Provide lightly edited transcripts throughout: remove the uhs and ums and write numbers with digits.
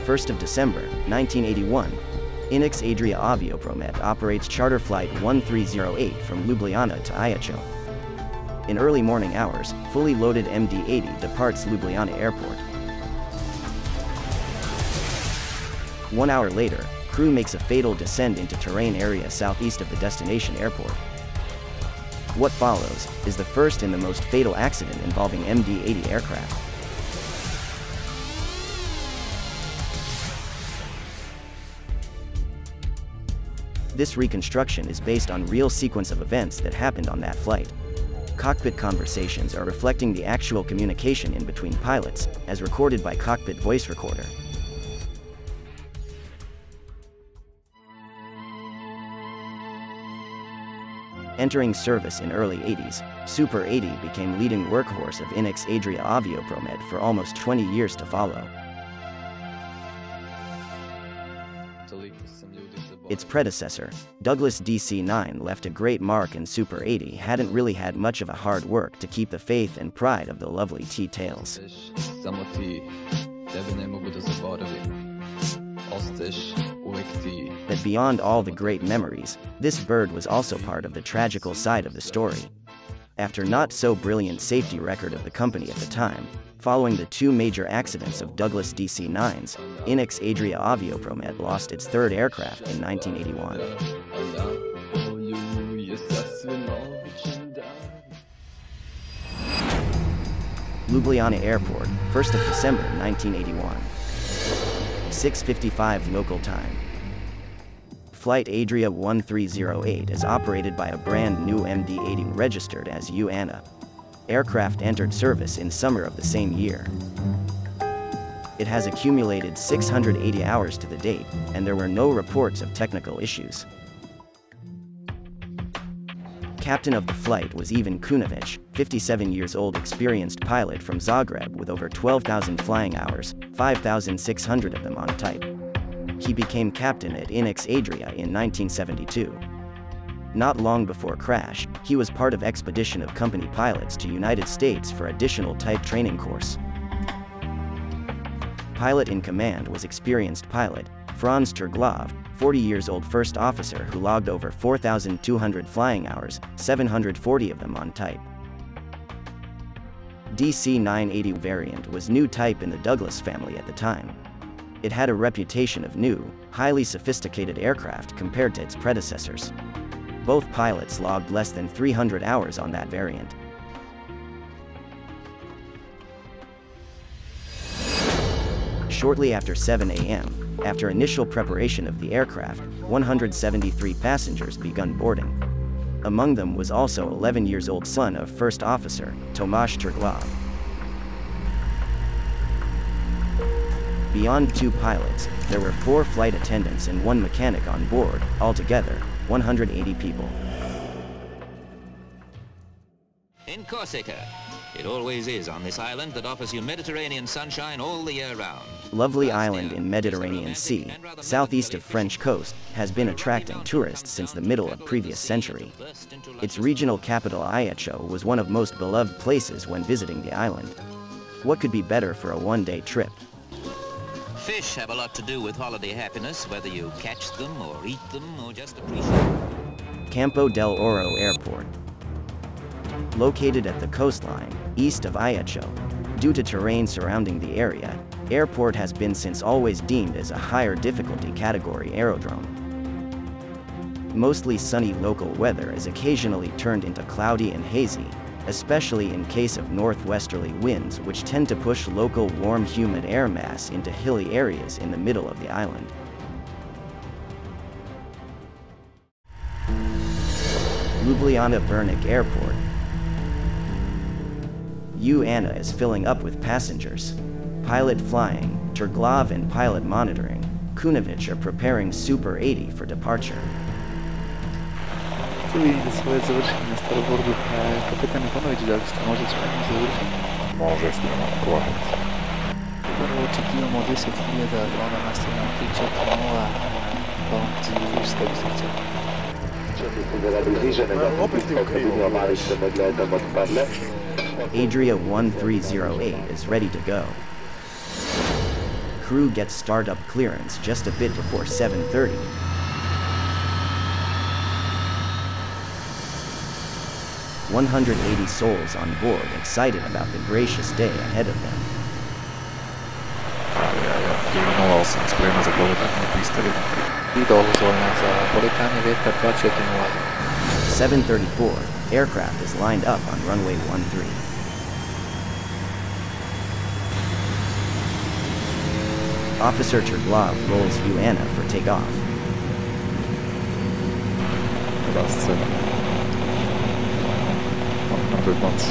1st of December, 1981, Inex Adria Aviopromet operates charter flight 1308 from Ljubljana to Ajaccio. In early morning hours, fully loaded MD-80 departs Ljubljana Airport. 1 hour later, crew makes a fatal descent into terrain area southeast of the destination airport. What follows is the first and the most fatal accident involving MD-80 aircraft. This reconstruction is based on real sequence of events that happened on that flight. Cockpit conversations are reflecting the actual communication in between pilots, as recorded by cockpit voice recorder. Entering service in early 80s, Super 80 became leading workhorse of Inex Adria Aviopromet for almost 20 years to follow. Its predecessor, Douglas DC-9, left a great mark, and Super 80 hadn't really had much of a hard work to keep the faith and pride of the lovely T-tails. But beyond all the great memories, this bird was also part of the tragical side of the story. After not so brilliant safety record of the company at the time, following the two major accidents of Douglas DC-9s, Inex Adria Aviopromet lost its third aircraft in 1981. Ljubljana Airport, 1st of December 1981. 6:55 local time. Flight Adria 1308 is operated by a brand new MD-80 registered as Ljubljana. Aircraft entered service in summer of the same year. It has accumulated 680 hours to the date, and there were no reports of technical issues. Captain of the flight was Ivan Kunovic, 57 years old, experienced pilot from Zagreb with over 12,000 flying hours, 5,600 of them on type. He became captain at Inex Adria in 1972. Not long before crash, he was part of expedition of company pilots to United States for additional type training course. Pilot in command was experienced pilot Franz Terglav, 40 years old, first officer who logged over 4,200 flying hours, 740 of them on type. DC-980 variant was new type in the Douglas family at the time. It had a reputation of new, highly sophisticated aircraft compared to its predecessors. Both pilots logged less than 300 hours on that variant. Shortly after 7 a.m., after initial preparation of the aircraft, 173 passengers begun boarding. Among them was also 11 years old son of first officer, Tomasz Terglav. Beyond two pilots, there were 4 flight attendants and 1 mechanic on board, altogether, 180 people. In Corsica, it always is on this island that offers you Mediterranean sunshine all the year round. Lovely island in Mediterranean Sea, southeast of French coast, has been attracting tourists since the middle of previous century. Its regional capital Ajaccio was one of most beloved places when visiting the island. What could be better for a one-day trip? Fish have a lot to do with holiday happiness, whether you catch them or eat them or just appreciate them. Campo del Oro Airport. Located at the coastline, east of Ajaccio, due to terrain surrounding the area, airport has been since always deemed as a higher difficulty category aerodrome. Mostly sunny local weather is occasionally turned into cloudy and hazy, especially in case of northwesterly winds which tend to push local warm humid air mass into hilly areas in the middle of the island. Ljubljana Brnik Airport. Ljubljana is filling up with passengers. Pilot flying, Terglav, and pilot monitoring, Kunovic, are preparing Super 80 for departure. Tu vidite svoje završenje na starobordu, kapetan Ivanović, da li ste možda spremni za završenje? Može, spremno, govoriti. Prvo očekivamo 10.000, onda nastavljamo 340, pa vam cilju ste vizice. Adria 1308 is ready to go. crew gets startup clearance just a bit before 7:30. "180 souls on board, excited about the gracious day ahead of them." Dolgozol ez a Politáni Vétel 1308. 7:34, aircraft is lined up on runway 13. Officer Terglav rolls Ljubljana for takeoff. That's 100 knots.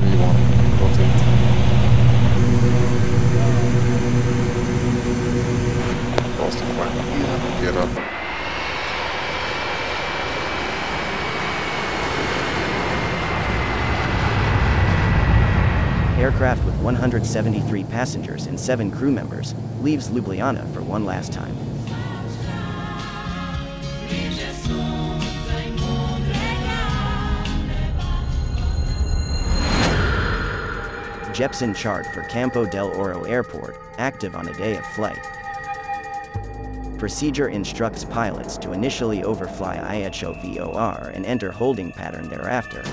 V1, rotate. Lost the point. Get up. Aircraft with 173 passengers and 7 crew members leaves Ljubljana for one last time. Jepson chart for Campo del Oro Airport, active on a day of flight. Procedure instructs pilots to initially overfly Ajaccio VOR and enter holding pattern thereafter.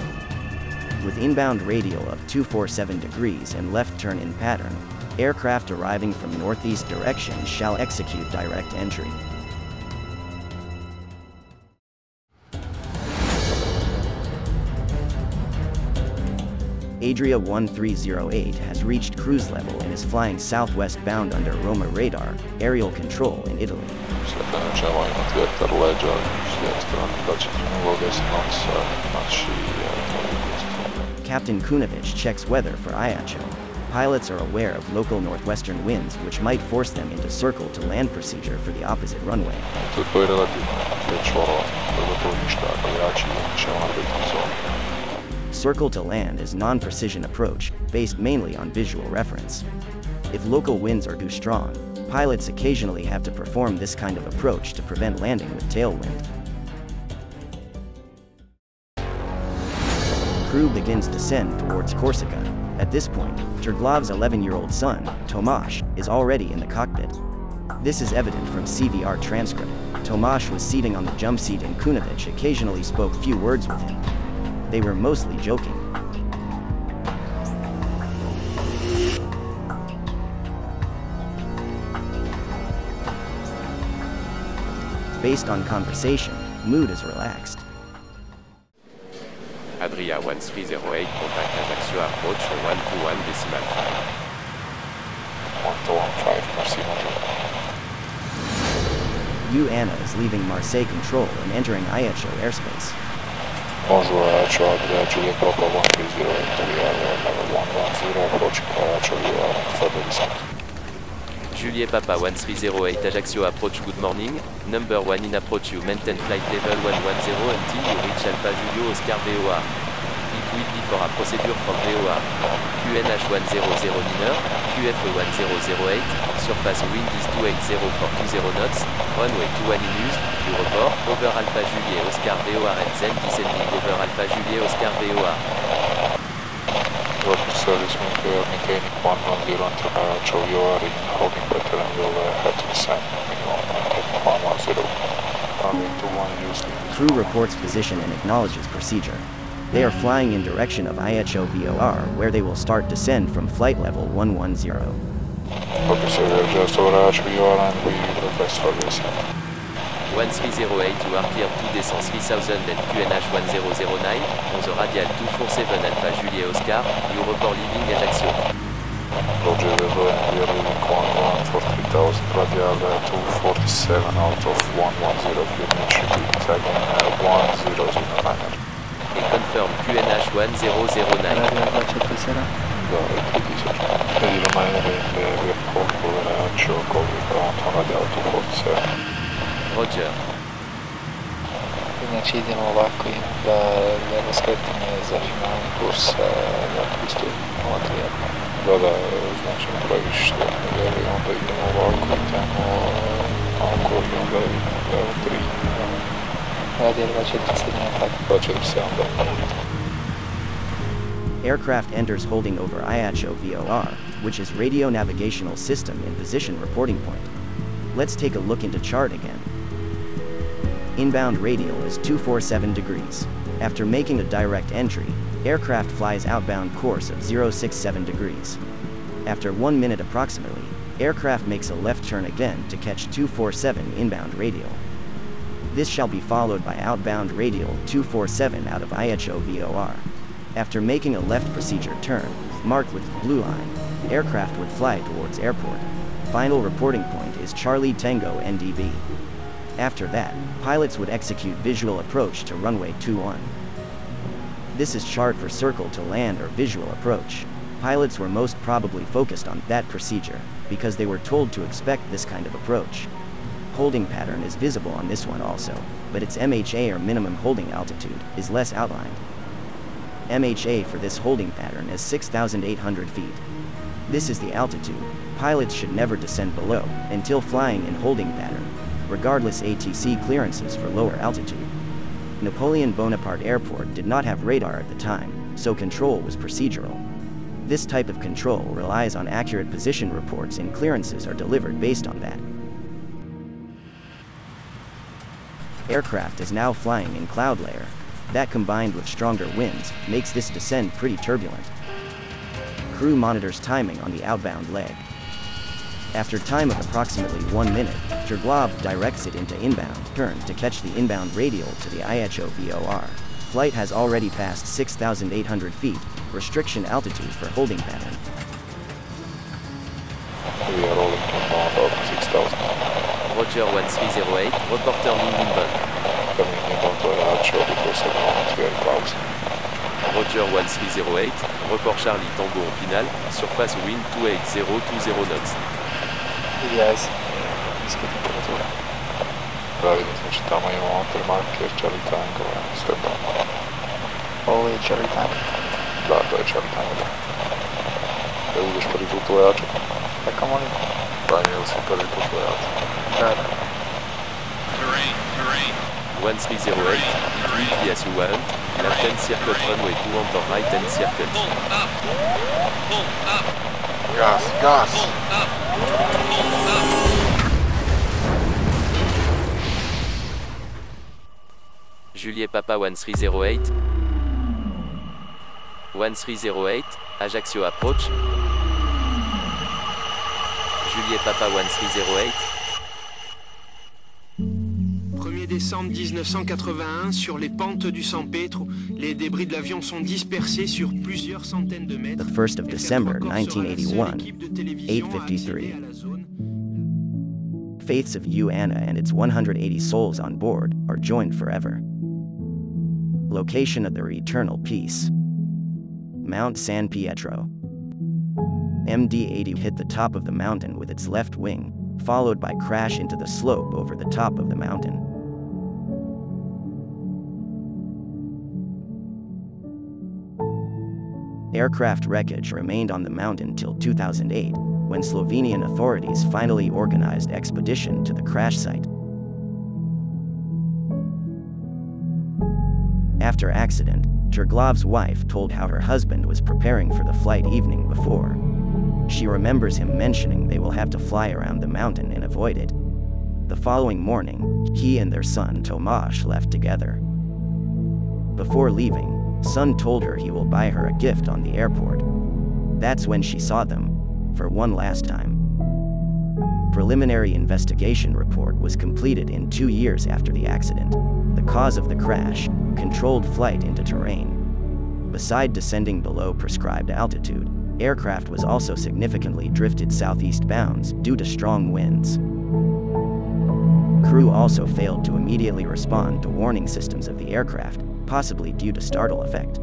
With inbound radial of 247 degrees and left turn in pattern, aircraft arriving from northeast direction shall execute direct entry. Adria 1308 has reached cruise level and is flying southwest bound under Roma radar, aerial control in Italy. Captain Kunovic checks weather for Ajaccio. Pilots are aware of local northwestern winds which might force them into circle to land procedure for the opposite runway. Circle to land is non-precision approach, based mainly on visual reference. If local winds are too strong, pilots occasionally have to perform this kind of approach to prevent landing with tailwind. Crew begins descent towards Corsica. At this point, Terglav's 11-year-old son, Tomasz, is already in the cockpit. This is evident from CVR transcript. Tomasz was seating on the jump seat and Kunovic occasionally spoke few words with him. They were mostly joking. Based on conversation, mood is relaxed. Adria 1308, contact Ajaccio approach 121.5. 115, merci, bonjour. Ljubljana is leaving Marseille control and entering Ajaccio airspace. Bonjour, Ajaccio, Adria, Juliet Papa 1308, Adria Airways, level 110, approaching Ajaccio, further descent. Juliet Papa 1308, Ajaccio approach, good morning. Number 1 in approach, you maintain flight level 110 until you reach Alpha Julio Oscar VOR. It will be for a procedure from VOR. QNH 1009, QF 1008, surface wind is 280 for 20 knots, runway 21 in use, you report, over Alpha Juliet Oscar VOR and then descending over Alpha Juliet Oscar VOR. Working service maintaining 110 until Ajaccio VOR in holding pattern and will have to descend minimum 110. Runway 21 use. Crew reports position and acknowledges procedure. They are flying in direction of Ajaccio VOR, where they will start descend from flight level 110. Okay, so we are just over Ajaccio VOR and we request for descent. 1308, you are cleared to descent 3000 and QNH 1009, on the radial 247 Alpha Juliet Oscar, you report leaving Ajaccio. Roger, we are leaving 11 for 3000, radial 247 out of 110, QNH repeat again 1009. Et confirm QNH 1009. Da, devi rimanere in airport over Ajaccio, calling ground on radial 247. Roger. Znači idemo ovako, imam da skretanje za finalni kurs za pristup 03. Da, znači praviš jer onda idemo ovako, idemo oko i onda idemo 3. Adria 2478, tako. 247, da. aircraft enters holding over Ajaccio VOR, which is radio navigational system in position reporting point. Let's take a look into chart again. Inbound radial is 247 degrees. After making a direct entry, aircraft flies outbound course of 067 degrees. After 1 minute approximately, aircraft makes a left turn again to catch 247 inbound radial. This shall be followed by outbound radial 247 out of Ajaccio VOR. After making a left procedure turn, marked with the blue line, aircraft would fly towards airport. Final reporting point is Charlie Tango NDB. After that, pilots would execute visual approach to runway 21. This is chart for circle to land or visual approach. Pilots were most probably focused on that procedure, because they were told to expect this kind of approach. Holding pattern is visible on this one also, but its MHA or minimum holding altitude is less outlined. MHA for this holding pattern is 6,800 feet. This is the altitude. Pilots should never descend below until flying in holding pattern, regardless ATC clearances for lower altitude. Napoleon Bonaparte Airport did not have radar at the time, so control was procedural. This type of control relies on accurate position reports and clearances are delivered based on that. Aircraft is now flying in cloud layer. That combined with stronger winds makes this descent pretty turbulent. Crew monitors timing on the outbound leg. After time of approximately 1 minute, Triglav directs it into inbound turn to catch the inbound radial to the Ajaccio VOR. Flight has already passed 6,800 feet, restriction altitude for holding pattern. We are rolling inbound of 6,000. Roger 1308, reporter Lynn inbound. Coming inbound to Ajaccio because at the moment we are clouds. Roger 1308, report Charlie Tango en finale, surface wind 28020 knots. Yes, niske temperature. Pravilno, znači tamo imamo marker Charlie Tango, sve tamo. Ovo je Charlie Tango. Da, to je Charlie Tango, da. Da udeš prvi put u Ajaccio? Tako molim. Da, nije si prvi put u Ajaccio. Da, da. 1308, it as you want, left 10 circle runway 2 on the right 10 circle. Gas, gas! Juliet Papa 1308. 1308, Ajaccio approach. Juliet Papa 1308. 1er décembre 1981, sur les pentes du San Pedro, les débris de l'avion sont dispersés sur plusieurs centaines de mètres. The 1st of December 1981, 8:53. Faiths of Anna and its 180 souls on board are joined forever. Location of their eternal peace. Mount San Pietro. MD-80 hit the top of the mountain with its left wing, followed by crash into the slope over the top of the mountain. Aircraft wreckage remained on the mountain till 2008, when Slovenian authorities finally organized expedition to the crash site. After accident, Triglav's wife told how her husband was preparing for the flight evening before. She remembers him mentioning they will have to fly around the mountain and avoid it. The following morning, he and their son Tomasz left together. Before leaving, son told her he will buy her a gift on the airport. That's when she saw them, for one last time. Preliminary investigation report was completed in 2 years after the accident. The cause of the crash, controlled flight into terrain. Beside descending below prescribed altitude, aircraft was also significantly drifted southeast bounds due to strong winds. Crew also failed to immediately respond to warning systems of the aircraft, possibly due to startle effect.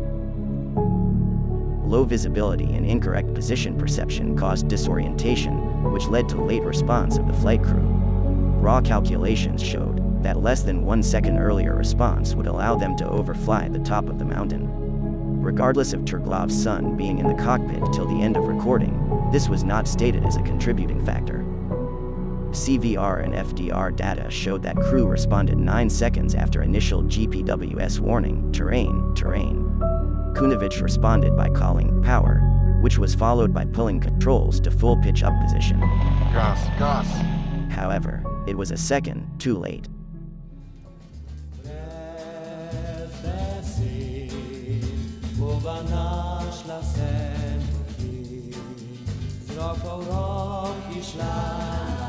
Low visibility and incorrect position perception caused disorientation, which led to late response of the flight crew. Raw calculations showed that less than 1 second earlier response would allow them to overfly the top of the mountain. Regardless of Triglav's son being in the cockpit till the end of recording, this was not stated as a contributing factor. CVR and FDR data showed that crew responded 9 seconds after initial GPWS warning, terrain. Kunovic responded by calling power, which was followed by pulling controls to full pitch up position. Gas, gas. However, it was a second too late. Zrakał rok i szlak.